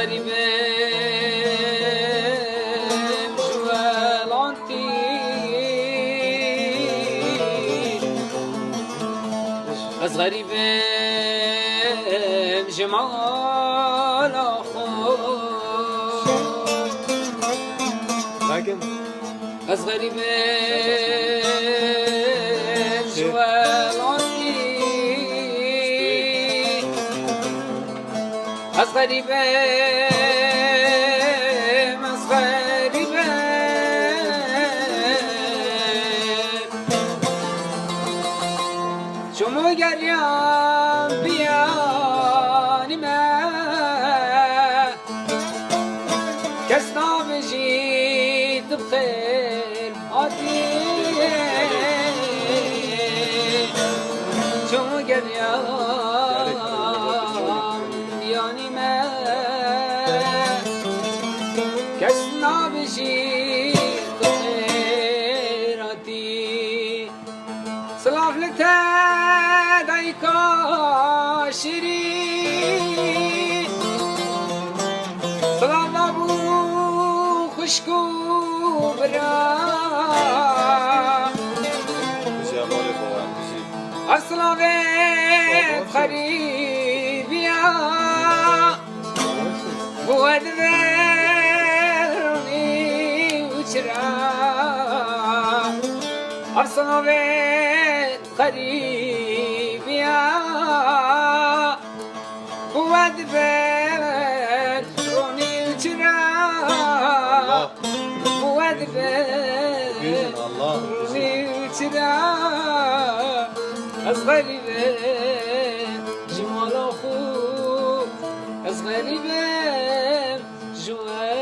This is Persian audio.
غريبين جوالانتي از غريبين جمال لكن از غريبين جوالانتي از غريبين از غريبين شما گریم بیانی من کس نامجید بخیر آتی شما گریم بیانی من کس نامجید بخیر آتی سلاف لته دایکا شیرین سلام نبو خشکو برا السلامت خریبیا بود ورنی وچرا السلامت خریبیا بود ورنی وچرا بود ورنی وچرا از غریبه جمال خوب از غریبه جوال